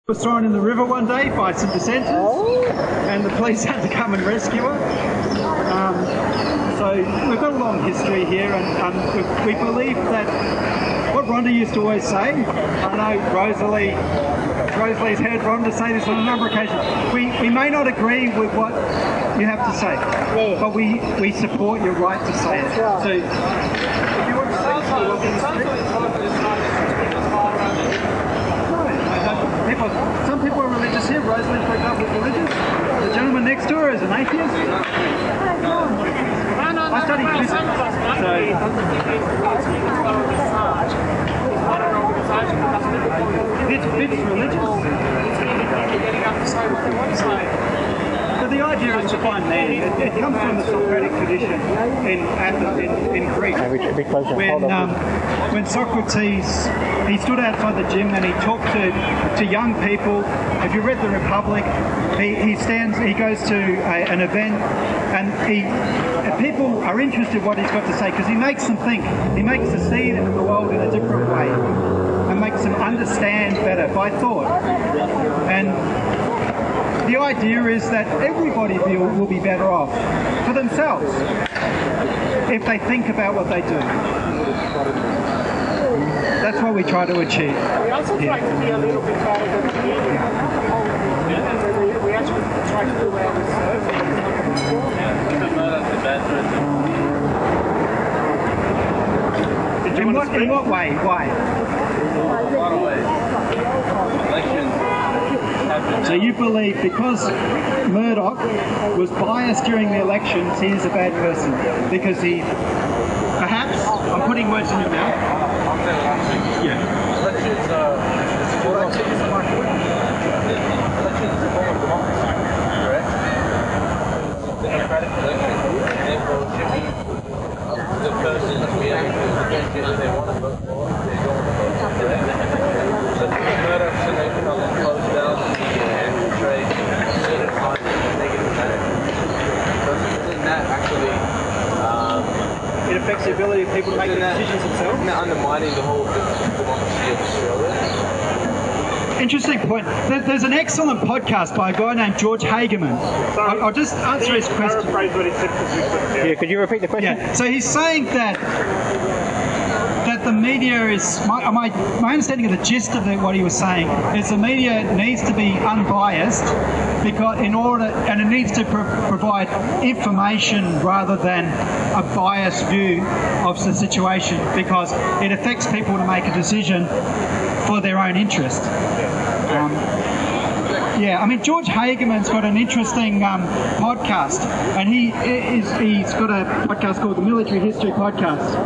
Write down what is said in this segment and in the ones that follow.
Was thrown in the river one day by some dissenters, and the police had to come and rescue her. So we've got a long history here, and we believe that what Rhonda used to always say. I know Rosalie's heard Rhonda say this on a number of occasions. We may not agree with what you have to say, but we support your right to say it. So if you want to say some people are religious here. Rosalind, for example, is religious. The gentleman next to her is an atheist. I study physics. It's religious. So the idea is to find meaning. It comes from the Socratic tradition in Athens, in Greece. When Socrates, he stood outside the gym and he talked to young people. If you read the Republic, he goes to an event, and people are interested in what he's got to say because he makes them think. He makes them see the world in a different way and makes them understand better by thought. And the idea is that everybody will be better off for themselves if they think about what they do. That's what we try to achieve. We also try to be a little bit better than the media. We actually try to do our research. In what way? Why? So you believe because Murdoch was biased during the elections, he is a bad person because he, perhaps, I'm putting words in your mouth. Yeah. Elections is a form of democracy, correct? Democratic election, therefore it should be up to the person to be able to against it if they want to vote for it, they're going to vote for it. So the Murdoch selection on the close down the trade certain kinds of negative manner. So isn't that actually it affects the ability of people to make decisions themselves? Isn't that undermining the whole democracy of Australia? Interesting point. There's an excellent podcast by a guy named George Hagerman. I'll just answer his question. Yeah, could you repeat the question? Yeah. So he's saying that the media is, my understanding of the gist of what he was saying is the media needs to be unbiased because it needs to provide information rather than a biased view of the situation because it affects people to make a decision for their own interest. George Hagerman's got an interesting podcast, and he's got a podcast called the Military History Podcast.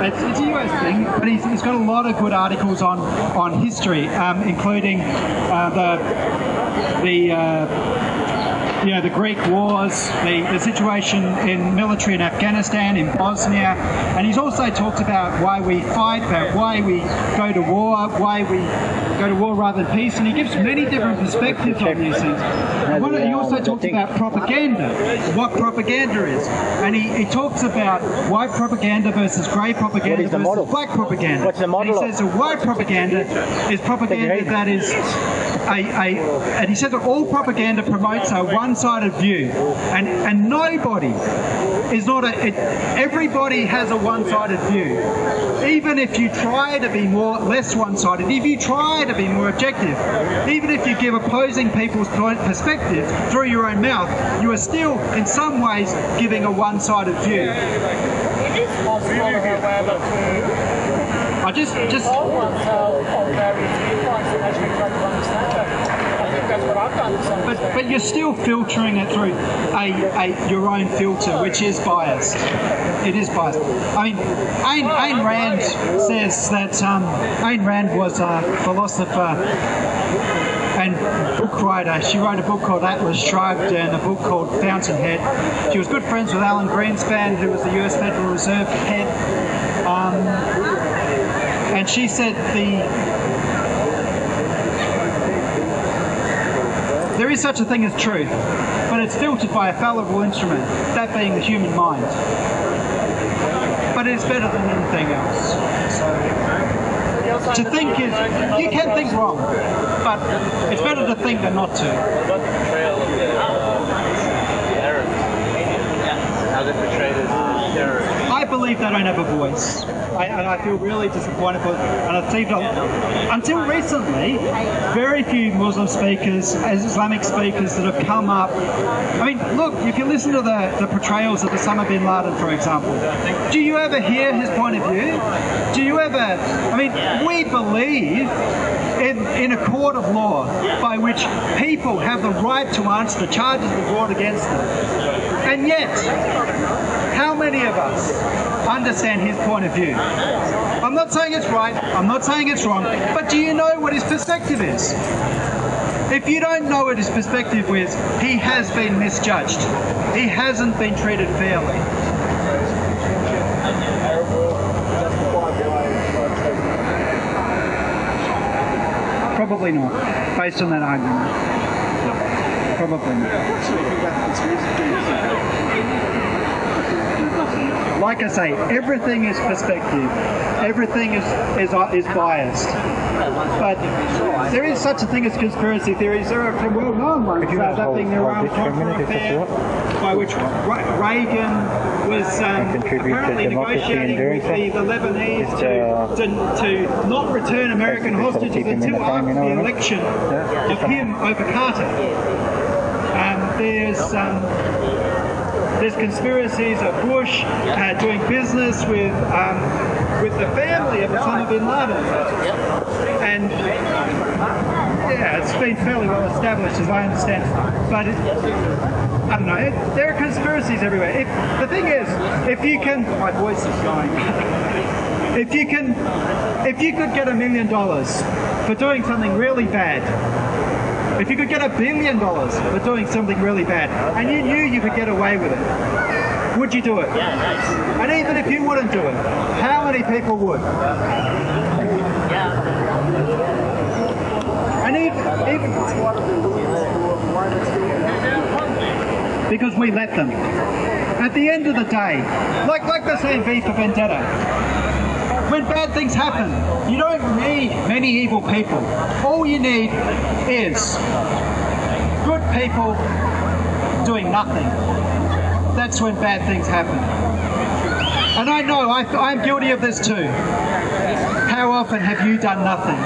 It's a US thing, but he's got a lot of good articles on history, including the Greek wars, the situation in military in Afghanistan, in Bosnia, and he's also talked about why we fight, about why we go to war, why we go to war rather than peace, and he gives many different perspectives on these things. He also talks about propaganda, what propaganda is, and he talks about white propaganda versus grey propaganda versus black propaganda. What's the model? And he says that white propaganda is propaganda that is and he said that all propaganda promotes a one-sided view, and nobody is not everybody has a one-sided view. Even if you try to be less one-sided, if you try to be more objective, even if you give opposing people's perspective through your own mouth, you are still in some ways giving a one-sided view. It is possible, however, I just hold oneself on various viewpoints and actually try to understand that. I think that's what I've done. But you're still filtering it through your own filter, which is biased. It is biased. I mean, Ayn Rand says that Ayn Rand was a philosopher and book writer. She wrote a book called Atlas Shrugged and a book called Fountainhead. She was good friends with Alan Greenspan, who was the US Federal Reserve head. And she said there is such a thing as truth, but it's filtered by a fallible instrument, that being the human mind. But it's better than anything else. So To think is, you can think wrong, but it's better to think than not to. What about the portrayal of the Arabs? How they're portrayed as terrorists? I believe they don't have a voice, and I feel really disappointed. And I've seen until recently, very few Muslim speakers, Islamic speakers that have come up. I mean, look, if you listen to the portrayals of Osama bin Laden, for example, do you ever hear his point of view? Do you ever? I mean, we believe in a court of law by which people have the right to answer the charges that are brought against them, and yet, how many of us understand his point of view? I'm not saying it's right, I'm not saying it's wrong, but do you know what his perspective is? If you don't know what his perspective is, he has been misjudged. He hasn't been treated fairly. Probably not, based on that argument. Probably not. Like I say, everything is perspective. Everything is biased. But there is such a thing as conspiracy theories. There are some well-known ones. That being the Iran-Contra affair, by which Reagan was apparently negotiating with the Lebanese to not return American hostages until after the election of him over Carter. There's conspiracies of Bush doing business with the family of Osama bin Laden, and yeah, it's been fairly well established as I understand. But I don't know. There are conspiracies everywhere. The thing is, if you can, my voice is going. If you could get $1 million for doing something really bad. If you could get $1 billion for doing something really bad, and you knew you could get away with it, would you do it? Yeah, nice. And even if you wouldn't do it, how many people would? Yeah. And even because we let them. At the end of the day, like the same V for Vendetta. When bad things happen, you don't need many evil people. All you need is good people doing nothing. That's when bad things happen. And I know I'm guilty of this too. How often have you done nothing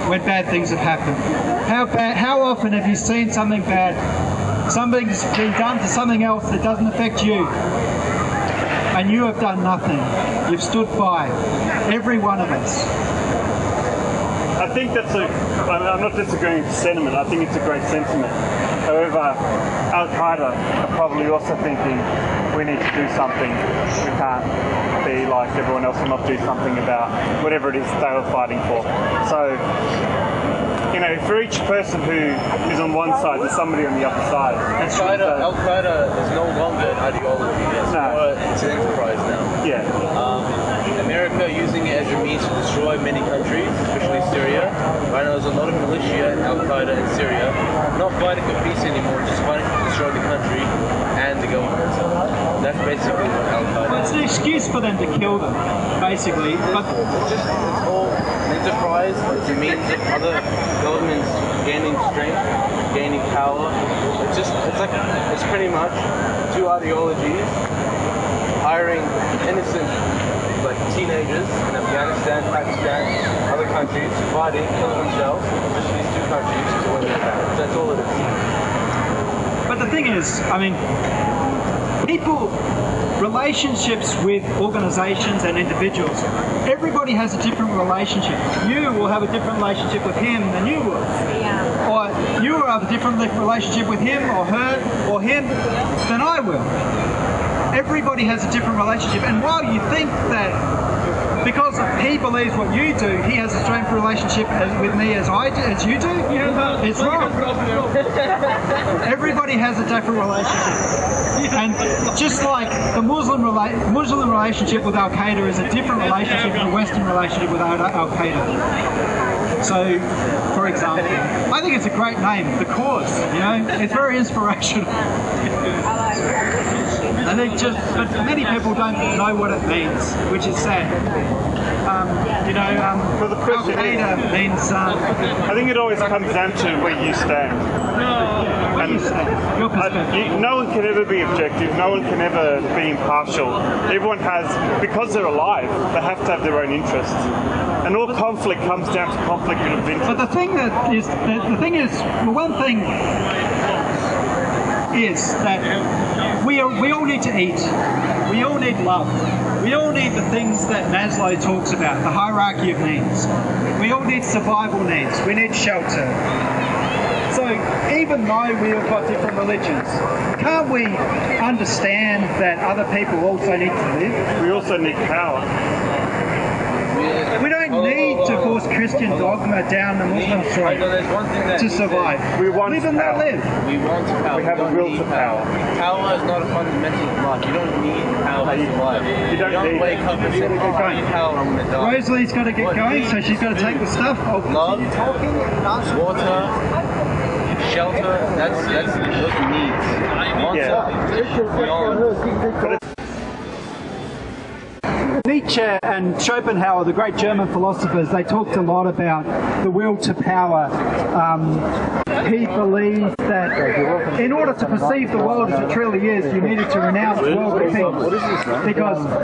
when bad things have happened? How often have you seen something bad, something's been done to something else that doesn't affect you, and you have done nothing? You've stood by, every one of us. I think I'm not disagreeing with the sentiment, I think it's a great sentiment. However, Al-Qaeda are probably also thinking we need to do something. We can't be like everyone else and not do something about whatever it is they were fighting for. So, you know, for each person who is on one side, there's somebody on the other side. Al-Qaeda is no longer an ideology, it's an enterprise now. Yeah. America using it as a means to destroy many countries, especially Syria. Right now there's a lot of militia, Al-Qaeda in Syria, not fighting for peace anymore, just fighting to destroy the country and the government. That's basically what Al-Qaeda is. It's an excuse for them to kill them, basically. But it's all an enterprise, it's a means of other governments gaining strength, gaining power. It's pretty much two ideologies, hiring innocent teenagers in Afghanistan, Pakistan, other countries, fighting, killing themselves, just these two countries to win their battles. That's all it is. the thing is, I mean, relationships with organisations and individuals, everybody has a different relationship. You will have a different relationship with him than you will. Yeah. Or you will have a different relationship with him or her or him than I will. Everybody has a different relationship, and while you think that because he believes what you do, he has the same relationship with me as you do, it's wrong. Everybody has a different relationship. And just like the Muslim relationship with Al-Qaeda is a different relationship from the Western relationship with Al-Qaeda. So, for example, I think it's a great name, The Cause, it's very inspirational. I think but many people don't know what it means, which is sad. For the Christian, Al-Qaeda means... I think it always comes down to where you stand. And your perspective. no one can ever be objective. No one can ever be impartial. Everyone has, because they're alive, they have to have their own interests. And all conflict comes down to conflict of interest. But the thing is, well, one thing is that we all need to eat. We all need love. We all need the things that Maslow talks about, the hierarchy of needs. We all need survival needs. We need shelter. So even though we have got different religions, can't we understand that other people also need to live? We also need power. We don't need to force Christian dogma down the Muslim throat to survive. We want live and let power. live. We want power. We have a will to power. Power is not a fundamental of life. You don't need power to survive. You don't need wake up and say, oh, I need power, I'm going to die. Rosalie's got to get going, so she's got to take the stuff. Love, water, shelter, that's those needs. Want something. Nietzsche and Schopenhauer, the great German philosophers, they talked a lot about the will to power. He believed that in order to perceive the world as it truly is, you needed to renounce worldly things. Because